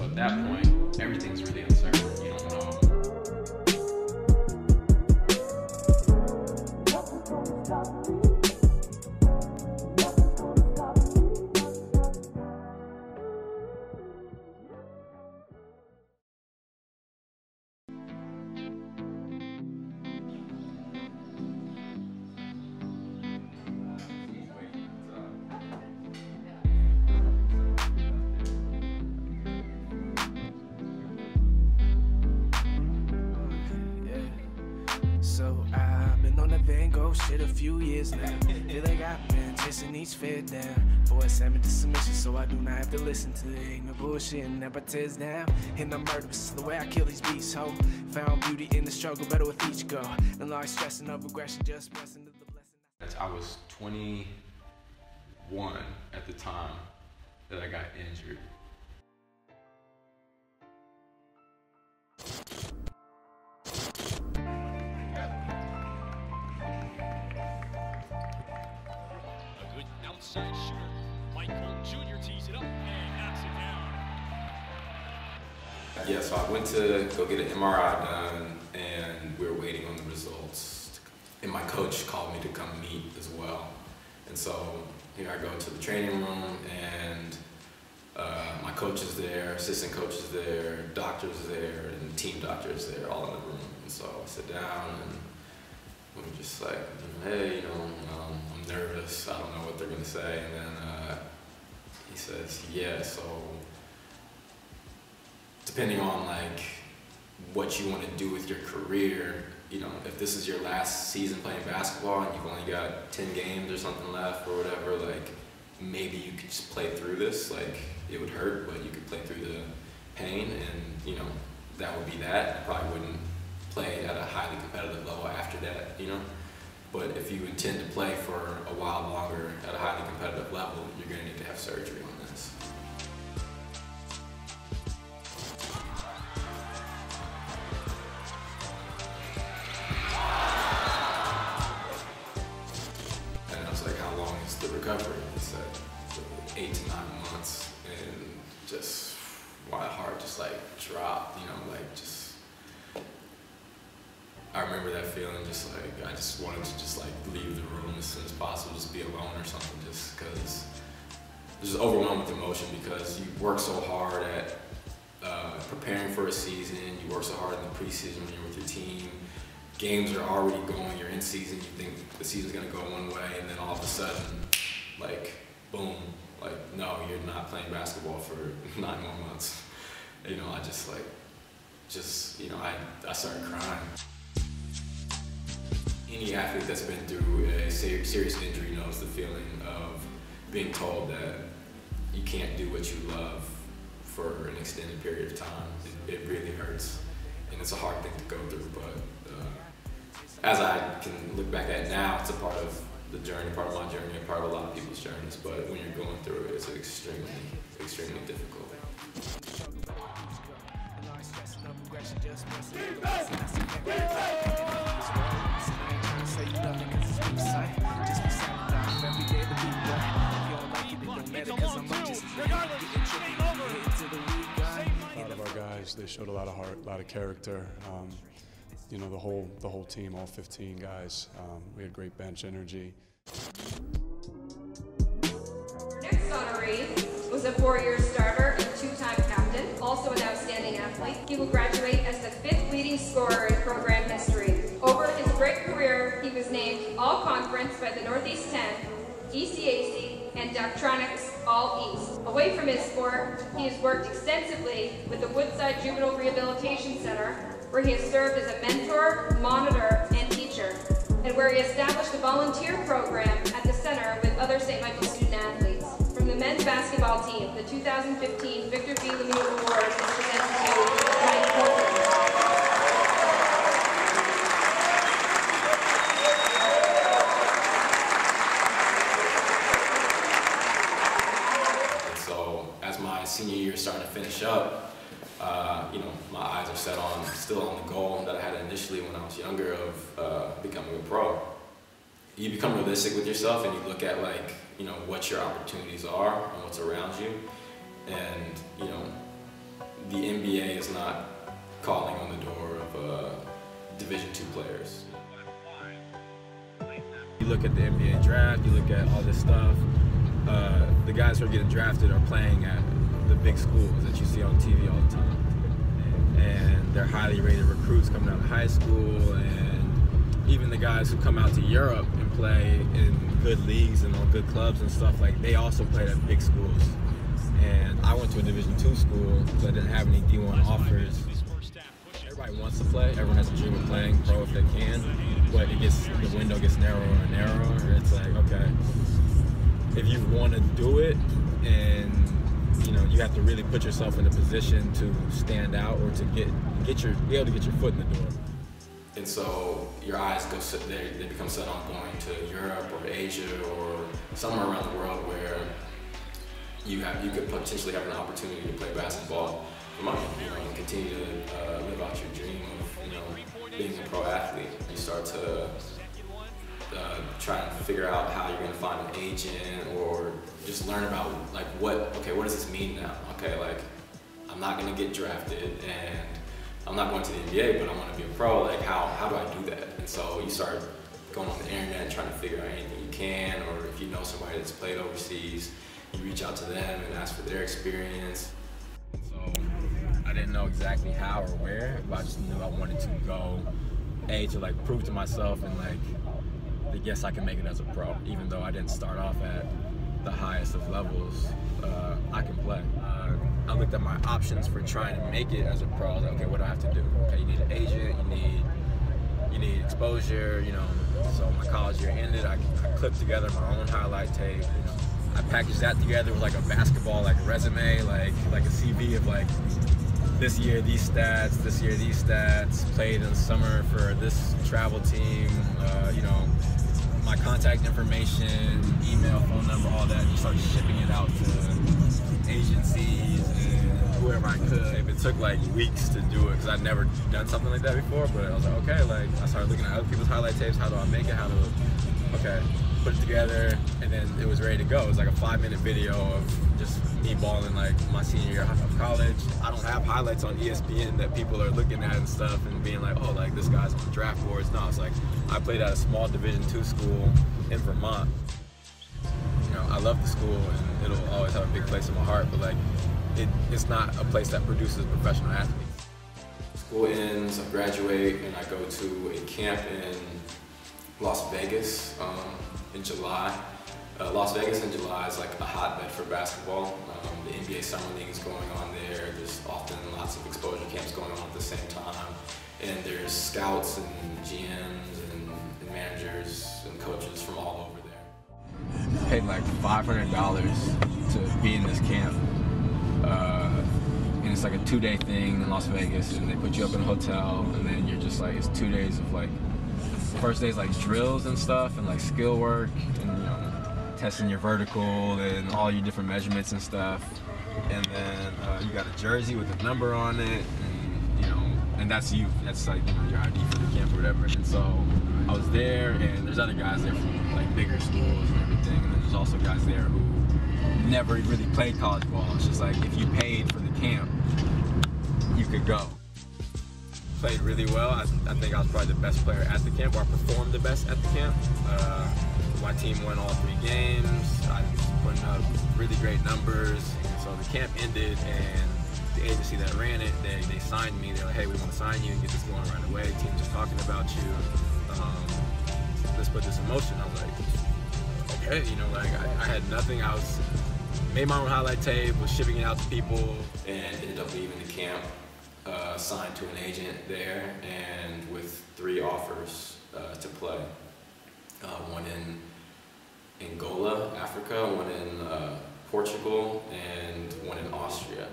at that point, everything's really uncertain. You don't know. So I've been on the Van Gogh shit a few years now. Feel like I've been chasing each fit down. Boys send me to submission, so I do not have to listen to the ignorant bullshit and never tears down. And I'm murderous, the way I kill these beasts, ho. Found beauty in the struggle, better with each go. And large stressing of aggression, just pressing to the blessing. I was 21 at the time that I got injured. Outside shooter, Michael Jr. tees it up and knocks it down. Yeah, so I went to go get an MRI done, and we were waiting on the results. And my coach called me to come meet as well. And so here I go to the training room, and my coach is there, assistant coach is there, doctor's there, and team doctor is there, all in the room. And so I sit down, and we're just like, hey, I'm nervous, I don't know what they're gonna say. And then he says, yeah, so depending on like what you want to do with your career, if this is your last season playing basketball and you've only got 10 games or something left or whatever, like maybe you could just play through this. Like it would hurt, but you could play through the pain, and that would be that. I probably wouldn't play at a highly competitive level after that, But if you intend to play for a while longer at a highly competitive level, you're going to need to have surgery on this. And I was like, how long is the recovery? He said 8 to 9 months, and just my heart just like dropped, I remember that feeling, just like I just wanted to just like leave the room as soon as possible, just be alone or something, just because just overwhelmed with emotion, because you work so hard at preparing for a season, you work so hard in the preseason when you're with your team, games are already going, you're in season, you think the season's gonna go one way, and then all of a sudden, like, boom, like, no, you're not playing basketball for 9 more months. I just like, I started crying. Any athlete that's been through a serious injury knows the feeling of being told that you can't do what you love for an extended period of time. It really hurts, and it's a hard thing to go through, but as I can look back at now, it's a part of the journey, part of my journey, and part of a lot of people's journeys, but when you're going through it, it's extremely, extremely difficult. A lot of our guys, they showed a lot of heart, a lot of character. The whole team, all 15 guys. We had great bench energy. Next honoree was a 4-year starter and 2-time captain, also an outstanding athlete. He will graduate as the 5th leading scorer in program history. Over his great career, he was named All-Conference by the Northeast 10, ECAC, and Doctronics All-East. Away from his sport, he has worked extensively with the Woodside Juvenile Rehabilitation Center, where he has served as a mentor, monitor, and teacher, and where he established a volunteer program at the center with other St. Michael student athletes. From the men's basketball team, the 2015 Victor B. Lemieux Award is presented to Mike Colton. As my senior year is starting to finish up, my eyes are still on the goal that I had initially when I was younger of becoming a pro. You become realistic with yourself, and you look at what your opportunities are and what's around you, and the NBA is not calling on the door of Division II players. You look at the NBA draft, you look at all this stuff, the guys who are getting drafted are playing at the big schools that you see on TV all the time. And they're highly rated recruits coming out of high school, and even the guys who come out to Europe and play in good leagues and on good clubs and stuff, like they also played at big schools. And I went to a Division II school, so I didn't have any D1 offers. Everybody wants to play. Everyone has a dream of playing pro if they can, but the window gets narrower and narrower. It's like, okay, if you want to do it, and you have to really put yourself in a position to stand out or to be able to get your foot in the door. And so your eyes they become set on going to Europe or Asia or somewhere around the world where you could potentially have an opportunity to play basketball for money, and continue to live out your dream of being a pro athlete. You start to try and figure out how you're going to find an agent, or just learn about what does this mean now? Okay, like I'm not going to get drafted and I'm not going to the NBA, but I want to be a pro. Like how do I do that? And so you start going on the internet and trying to figure out anything you can, or if you know somebody that's played overseas, you reach out to them and ask for their experience. So I didn't know exactly how or where, but I just knew I wanted to go, to prove to myself and that yes, I can make it as a pro, even though I didn't start off at the highest of levels. I can play. I looked at my options for trying to make it as a pro. I was like, okay, what do I have to do? Okay, you need an agent, you need exposure, So my college year ended. I clipped together my own highlight tape. I packaged that together with a basketball resume, like a CV of this year these stats, this year these stats, played in the summer for this travel team, my contact information, email, phone number, all that. Just started shipping it out to agencies and whoever I could. It took weeks to do it because I'd never done something like that before, but I was like, okay, I started looking at other people's highlight tapes. How do I make it? Put it together, and then it was ready to go. It was a 5-minute video of just me balling my senior year of college. I don't have highlights on ESPN that people are looking at and stuff and being like, oh, this guy's on the draft boards. No, it's I played at a small Division II school in Vermont. I love the school and it'll always have a big place in my heart, but it's not a place that produces professional athletes. School ends, I graduate, and I go to a camp in Las Vegas in July. Las Vegas in July is a hotbed for basketball. The NBA Summer League is going on there. There's often lots of exposure camps going on at the same time. And there's scouts and GMs and managers and coaches from all over there. I paid $500 to be in this camp. And it's a 2-day thing in Las Vegas, and they put you up in a hotel, and then you're just it's 2 days of first day's drills and stuff and skill work and testing your vertical and all your different measurements and stuff, and then you got a jersey with a number on it, and that's you. That's your ID for the camp or whatever. And so I was there, and there's other guys there from bigger schools and everything, and then there's also guys there who never really played college ball. It's just if you paid for the camp, you could go. Played really well. I think I was probably the best player at the camp, or I performed the best at the camp. My team won all 3 games. I was putting up really great numbers. So the camp ended, and the agency that ran it, they signed me. They're like, hey, we want to sign you and get this going right away. The team's just talking about you. Let's put this in motion. I was like, okay, I had nothing. I made my own highlight tape, was shipping it out to people, and ended up leaving the camp. Signed to an agent there, and with 3 offers to play. One in Angola, Africa, one in Portugal, and one in Austria.